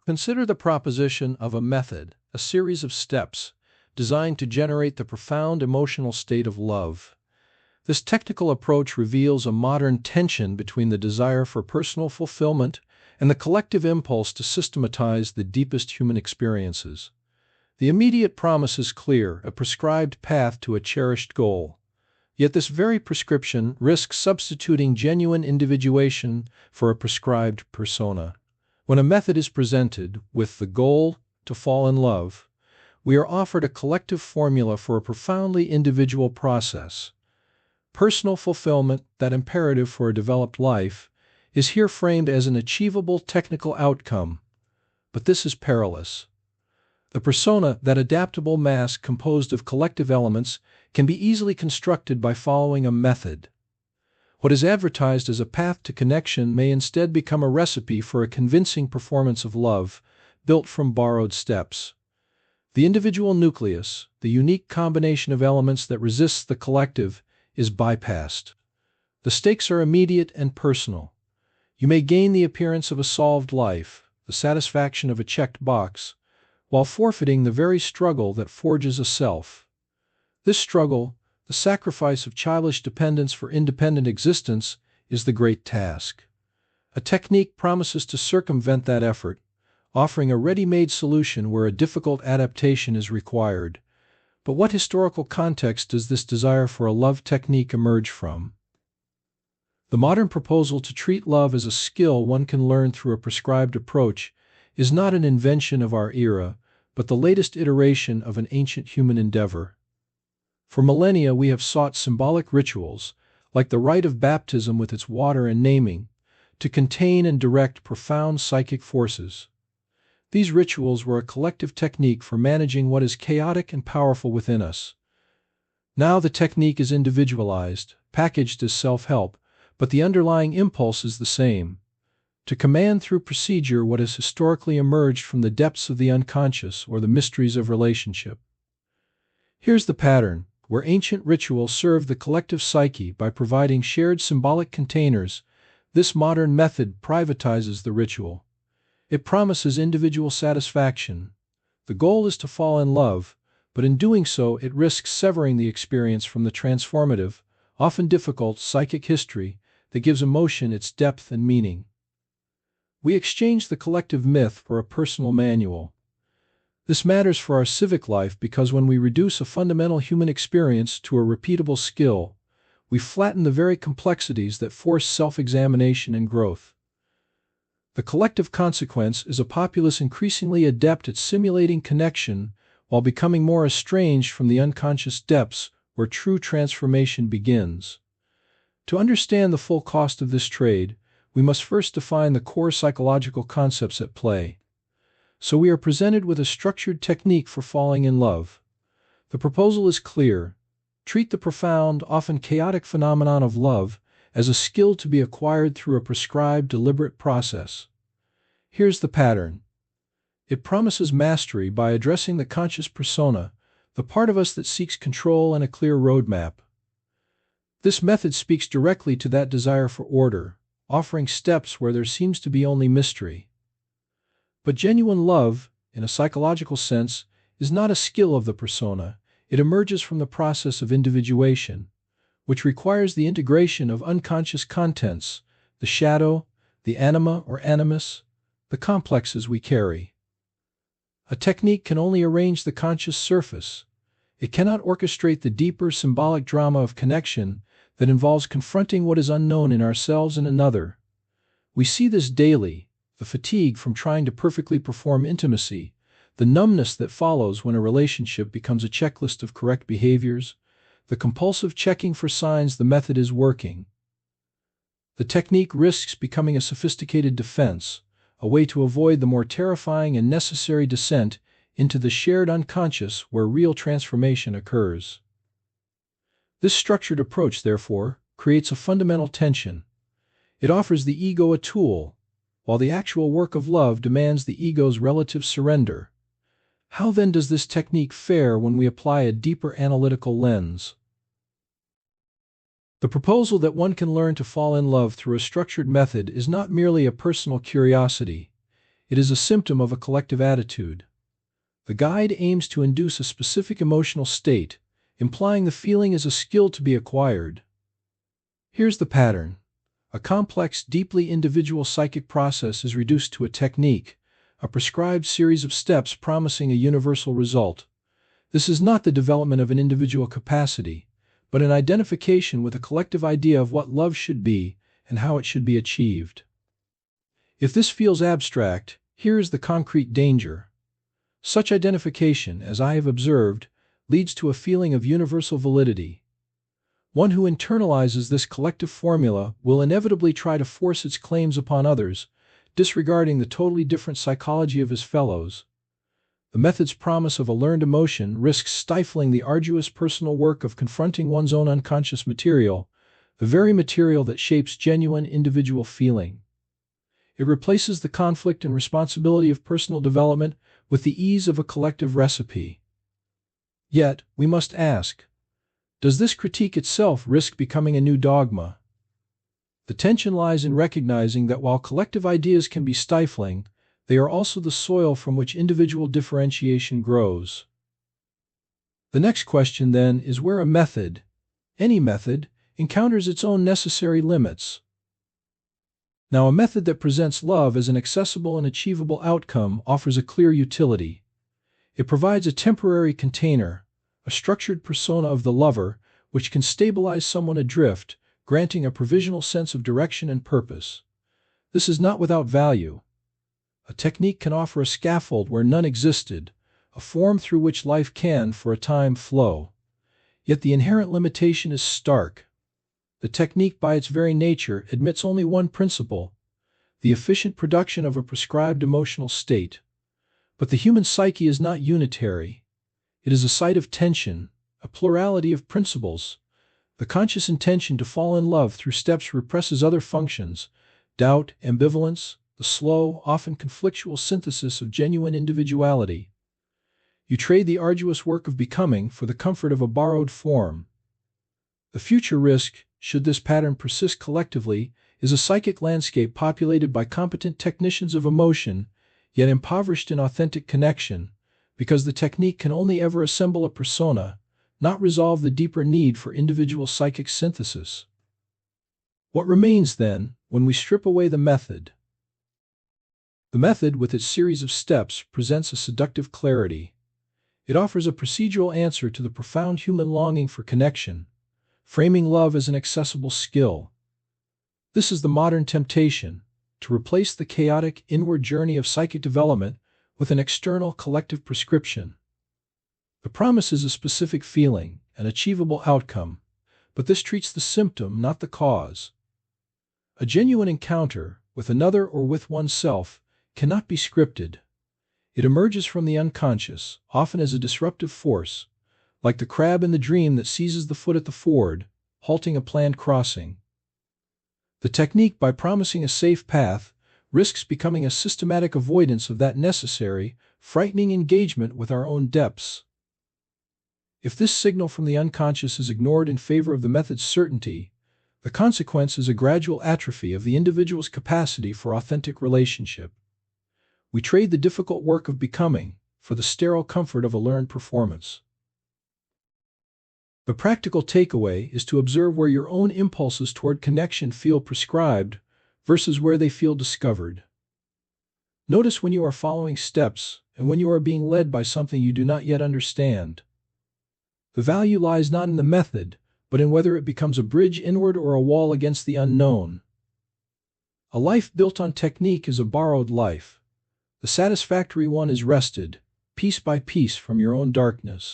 Consider the proposition of a method, a series of steps, designed to generate the profound emotional state of love. This technical approach reveals a modern tension between the desire for personal fulfillment and the collective impulse to systematize the deepest human experiences. The immediate promise is clear, a prescribed path to a cherished goal. Yet this very prescription risks substituting genuine individuation for a prescribed persona. When a method is presented with the goal to fall in love, we are offered a collective formula for a profoundly individual process. Personal fulfillment, that imperative for a developed life, is here framed as an achievable technical outcome. But this is perilous. The persona, that adaptable mask composed of collective elements, can be easily constructed by following a method. What is advertised as a path to connection may instead become a recipe for a convincing performance of love, built from borrowed steps. The individual nucleus, the unique combination of elements that resists the collective, is bypassed. The stakes are immediate and personal. You may gain the appearance of a solved life, the satisfaction of a checked box, while forfeiting the very struggle that forges a self. This struggle, the sacrifice of childish dependence for independent existence, is the great task. A technique promises to circumvent that effort, offering a ready-made solution where a difficult adaptation is required. But what historical context does this desire for a love technique emerge from? The modern proposal to treat love as a skill one can learn through a prescribed approach is not an invention of our era, but the latest iteration of an ancient human endeavor. For millennia we have sought symbolic rituals, like the rite of baptism with its water and naming, to contain and direct profound psychic forces. These rituals were a collective technique for managing what is chaotic and powerful within us. Now the technique is individualized, packaged as self-help, but the underlying impulse is the same: to command through procedure what has historically emerged from the depths of the unconscious or the mysteries of relationship. Here's the pattern: where ancient ritual served the collective psyche by providing shared symbolic containers, this modern method privatizes the ritual. It promises individual satisfaction. The goal is to fall in love, but in doing so it risks severing the experience from the transformative, often difficult, psychic history that gives emotion its depth and meaning. We exchange the collective myth for a personal manual. This matters for our civic life because when we reduce a fundamental human experience to a repeatable skill, we flatten the very complexities that force self-examination and growth. The collective consequence is a populace increasingly adept at simulating connection while becoming more estranged from the unconscious depths where true transformation begins. To understand the full cost of this trade, we must first define the core psychological concepts at play. So we are presented with a structured technique for falling in love. The proposal is clear: treat the profound, often chaotic phenomenon of love as a skill to be acquired through a prescribed, deliberate process. Here's the pattern. It promises mastery by addressing the conscious persona, the part of us that seeks control and a clear roadmap. This method speaks directly to that desire for order, offering steps where there seems to be only mystery. But genuine love, in a psychological sense, is not a skill of the persona. It emerges from the process of individuation, which requires the integration of unconscious contents, the shadow, the anima or animus, the complexes we carry. A technique can only arrange the conscious surface. It cannot orchestrate the deeper symbolic drama of connection that involves confronting what is unknown in ourselves and another. We see this daily: the fatigue from trying to perfectly perform intimacy, the numbness that follows when a relationship becomes a checklist of correct behaviors, the compulsive checking for signs the method is working. The technique risks becoming a sophisticated defense, a way to avoid the more terrifying and necessary descent into the shared unconscious where real transformation occurs. This structured approach, therefore, creates a fundamental tension. It offers the ego a tool, while the actual work of love demands the ego's relative surrender. How then does this technique fare when we apply a deeper analytical lens? The proposal that one can learn to fall in love through a structured method is not merely a personal curiosity. It is a symptom of a collective attitude. The guide aims to induce a specific emotional state, implying the feeling is a skill to be acquired. Here's the pattern. A complex, deeply individual psychic process is reduced to a technique, a prescribed series of steps promising a universal result. This is not the development of an individual capacity, but an identification with a collective idea of what love should be and how it should be achieved. If this feels abstract, here is the concrete danger. Such identification, as I have observed, leads to a feeling of universal validity. One who internalizes this collective formula will inevitably try to force its claims upon others, disregarding the totally different psychology of his fellows. The method's promise of a learned emotion risks stifling the arduous personal work of confronting one's own unconscious material, the very material that shapes genuine individual feeling. It replaces the conflict and responsibility of personal development with the ease of a collective recipe. Yet, we must ask, does this critique itself risk becoming a new dogma? The tension lies in recognizing that while collective ideas can be stifling, they are also the soil from which individual differentiation grows. The next question, then, is where a method, any method, encounters its own necessary limits. Now, a method that presents love as an accessible and achievable outcome offers a clear utility. It provides a temporary container, a structured persona of the lover, which can stabilize someone adrift, granting a provisional sense of direction and purpose. This is not without value. A technique can offer a scaffold where none existed, a form through which life can, for a time, flow. Yet the inherent limitation is stark. The technique, by its very nature, admits only one principle: the efficient production of a prescribed emotional state. But the human psyche is not unitary. It is a site of tension, a plurality of principles. The conscious intention to fall in love through steps represses other functions: doubt, ambivalence, the slow, often conflictual synthesis of genuine individuality. You trade the arduous work of becoming for the comfort of a borrowed form. The future risk, should this pattern persist collectively, is a psychic landscape populated by competent technicians of emotion, yet impoverished in authentic connection, because the technique can only ever assemble a persona, not resolve the deeper need for individual psychic synthesis. What remains, then, when we strip away the method? The method, with its series of steps, presents a seductive clarity. It offers a procedural answer to the profound human longing for connection, framing love as an accessible skill. This is the modern temptation, to replace the chaotic inward journey of psychic development with an external collective prescription. The promise is a specific feeling, an achievable outcome, but this treats the symptom, not the cause. A genuine encounter, with another or with oneself, cannot be scripted. It emerges from the unconscious, often as a disruptive force, like the crab in the dream that seizes the foot at the ford, halting a planned crossing. The technique, by promising a safe path, risks becoming a systematic avoidance of that necessary, frightening engagement with our own depths. If this signal from the unconscious is ignored in favor of the method's certainty, the consequence is a gradual atrophy of the individual's capacity for authentic relationship. We trade the difficult work of becoming for the sterile comfort of a learned performance. The practical takeaway is to observe where your own impulses toward connection feel prescribed versus where they feel discovered. Notice when you are following steps and when you are being led by something you do not yet understand. The value lies not in the method, but in whether it becomes a bridge inward or a wall against the unknown. A life built on technique is a borrowed life. The satisfactory one is wrested, piece by piece, from your own darkness.